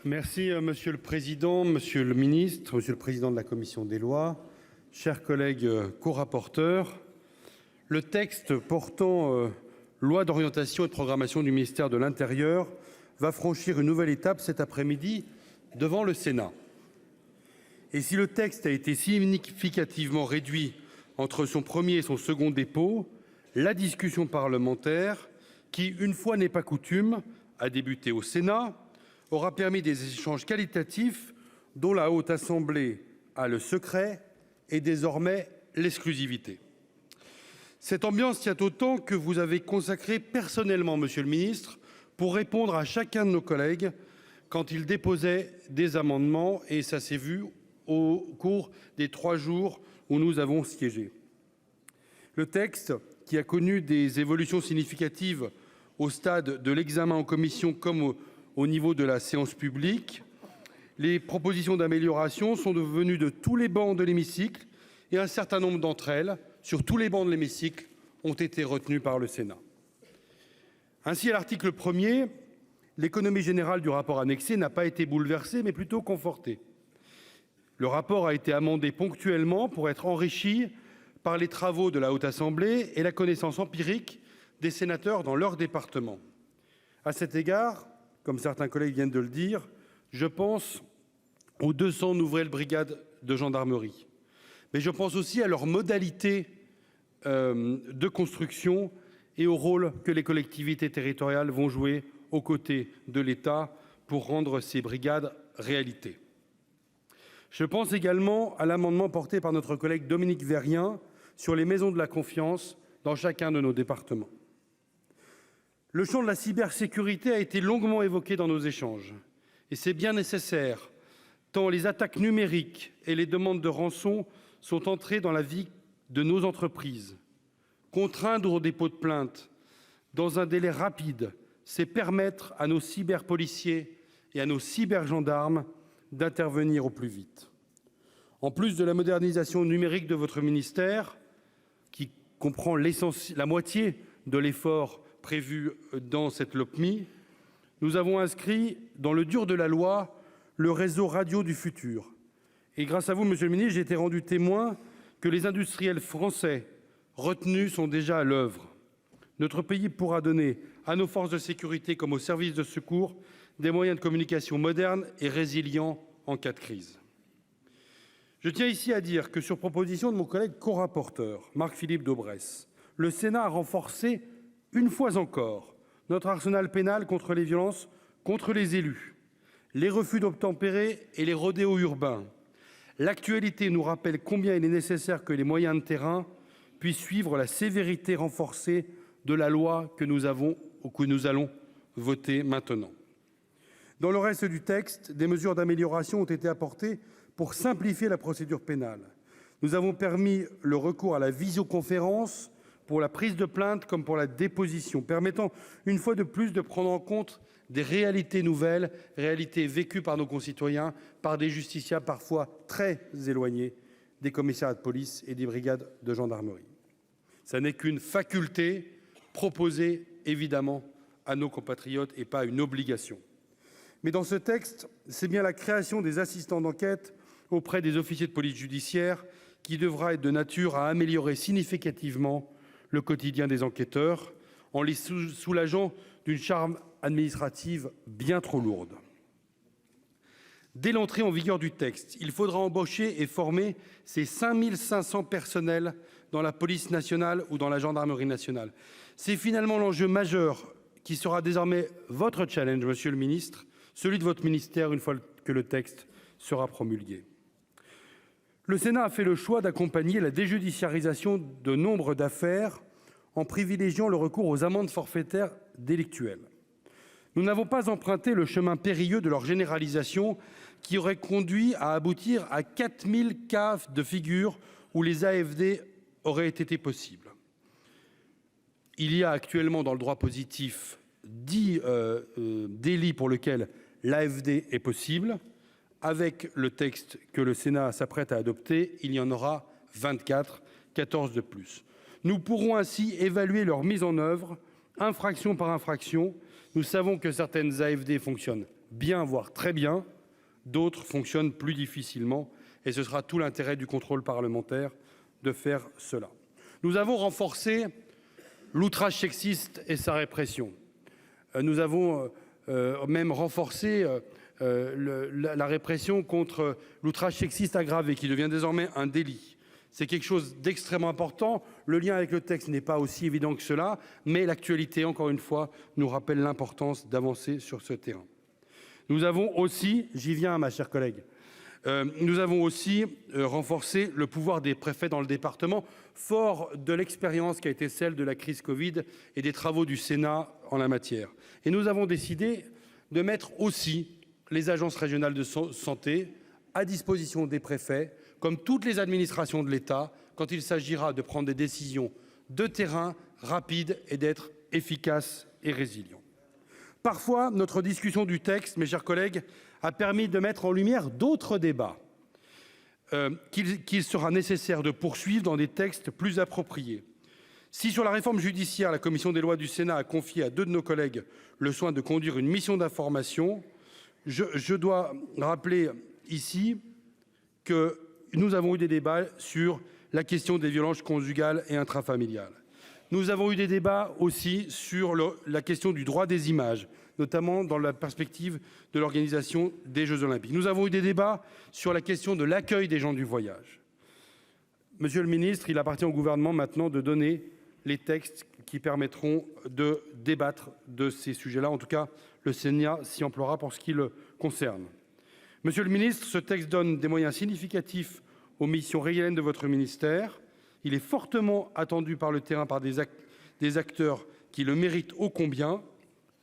Merci, Monsieur le Président, Monsieur le Ministre, Monsieur le Président de la Commission des lois, chers collègues co-rapporteurs. Le texte portant loi d'orientation et de programmation du ministère de l'Intérieur va franchir une nouvelle étape cet après-midi devant le Sénat. Et si le texte a été significativement réduit entre son premier et son second dépôt, la discussion parlementaire, qui, une fois n'est pas coutume, a débuté au Sénat, aura permis des échanges qualitatifs dont la Haute Assemblée a le secret et désormais l'exclusivité. Cette ambiance tient au temps que vous avez consacré personnellement, Monsieur le Ministre, pour répondre à chacun de nos collègues quand ils déposaient des amendements, et ça s'est vu au cours des 3 jours où nous avons siégé. Le texte, qui a connu des évolutions significatives au stade de l'examen en commission comme au niveau de la séance publique, les propositions d'amélioration sont devenues de tous les bancs de l'hémicycle et un certain nombre d'entre elles, sur tous les bancs de l'hémicycle, ont été retenues par le Sénat. Ainsi, à l'article 1er, l'économie générale du rapport annexé n'a pas été bouleversée, mais plutôt confortée. Le rapport a été amendé ponctuellement pour être enrichi par les travaux de la Haute Assemblée et la connaissance empirique des sénateurs dans leur département. À cet égard, comme certains collègues viennent de le dire, je pense aux 200 nouvelles brigades de gendarmerie. Mais je pense aussi à leurs modalités de construction et au rôle que les collectivités territoriales vont jouer aux côtés de l'État pour rendre ces brigades réalité. Je pense également à l'amendement porté par notre collègue Dominique Vérien sur les maisons de la confiance dans chacun de nos départements. Le champ de la cybersécurité a été longuement évoqué dans nos échanges, et c'est bien nécessaire, tant les attaques numériques et les demandes de rançon sont entrées dans la vie de nos entreprises. Contraindre au dépôt de plainte dans un délai rapide, c'est permettre à nos cyberpoliciers et à nos cybergendarmes d'intervenir au plus vite. En plus de la modernisation numérique de votre ministère, qui comprend la moitié de l'effort prévu dans cette LOPMI, nous avons inscrit dans le dur de la loi le réseau radio du futur. Et grâce à vous, Monsieur le Ministre, j'ai été rendu témoin que les industriels français retenus sont déjà à l'œuvre. Notre pays pourra donner à nos forces de sécurité comme aux services de secours des moyens de communication modernes et résilients en cas de crise. Je tiens ici à dire que sur proposition de mon collègue co-rapporteur, Marc-Philippe Daubresse, le Sénat a renforcé une fois encore notre arsenal pénal contre les violences contre les élus, les refus d'obtempérer et les rodéos urbains. L'actualité nous rappelle combien il est nécessaire que les moyens de terrain puissent suivre la sévérité renforcée de la loi que nous allons voter maintenant. Dans le reste du texte, des mesures d'amélioration ont été apportées pour simplifier la procédure pénale. Nous avons permis le recours à la visioconférence pour la prise de plainte comme pour la déposition, permettant une fois de plus de prendre en compte des réalités nouvelles, réalités vécues par nos concitoyens, par des justiciables parfois très éloignés des commissariats de police et des brigades de gendarmerie. Ça n'est qu'une faculté proposée évidemment à nos compatriotes et pas une obligation. Mais dans ce texte, c'est bien la création des assistants d'enquête auprès des officiers de police judiciaire qui devra être de nature à améliorer significativement le quotidien des enquêteurs en les soulageant d'une charge administrative bien trop lourde. Dès l'entrée en vigueur du texte, il faudra embaucher et former ces 5500 personnels dans la police nationale ou dans la gendarmerie nationale. C'est finalement l'enjeu majeur qui sera désormais votre challenge, Monsieur le Ministre, celui de votre ministère une fois que le texte sera promulgué. Le Sénat a fait le choix d'accompagner la déjudiciarisation de nombre d'affaires en privilégiant le recours aux amendes forfaitaires délictuelles. Nous n'avons pas emprunté le chemin périlleux de leur généralisation qui aurait conduit à aboutir à 4000 cas de figure où les AFD auraient été possibles. Il y a actuellement dans le droit positif 10 délits pour lesquels l'AFD est possible. Avec le texte que le Sénat s'apprête à adopter, il y en aura 24, 14 de plus. Nous pourrons ainsi évaluer leur mise en œuvre, infraction par infraction. Nous savons que certaines AFD fonctionnent bien, voire très bien. D'autres fonctionnent plus difficilement et ce sera tout l'intérêt du contrôle parlementaire de faire cela. Nous avons renforcé l'outrage sexiste et sa répression. Nous avons même renforcé la répression contre l'outrage sexiste aggravé qui devient désormais un délit. C'est quelque chose d'extrêmement important. Le lien avec le texte n'est pas aussi évident que cela, mais l'actualité, encore une fois, nous rappelle l'importance d'avancer sur ce terrain. Nous avons aussi, j'y viens ma chère collègue, nous avons aussi renforcé le pouvoir des préfets dans le département, fort de l'expérience qui a été celle de la crise Covid et des travaux du Sénat en la matière. Et nous avons décidé de mettre aussi les agences régionales de santé à disposition des préfets, comme toutes les administrations de l'État, quand il s'agira de prendre des décisions de terrain rapides et d'être efficaces et résilients. Parfois, notre discussion du texte, mes chers collègues, a permis de mettre en lumière d'autres débats qu'il sera nécessaire de poursuivre dans des textes plus appropriés. Si sur la réforme judiciaire, la commission des lois du Sénat a confié à 2 de nos collègues le soin de conduire une mission d'information, je dois rappeler ici que nous avons eu des débats sur la question des violences conjugales et intrafamiliales. Nous avons eu des débats aussi sur la question du droit des images, notamment dans la perspective de l'organisation des Jeux Olympiques. Nous avons eu des débats sur la question de l'accueil des gens du voyage. Monsieur le ministre, il appartient au gouvernement maintenant de donner les textes qui permettront de débattre de ces sujets-là. En tout cas, le Sénat s'y emploiera pour ce qui le concerne. Monsieur le ministre, ce texte donne des moyens significatifs aux missions régaliennes de votre ministère. Il est fortement attendu par le terrain, par des acteurs qui le méritent ô combien.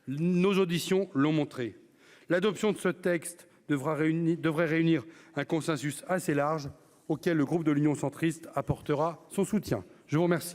Nos auditions l'ont montré. L'adoption de ce texte devrait réunir un consensus assez large auquel le groupe de l'Union centriste apportera son soutien. Je vous remercie.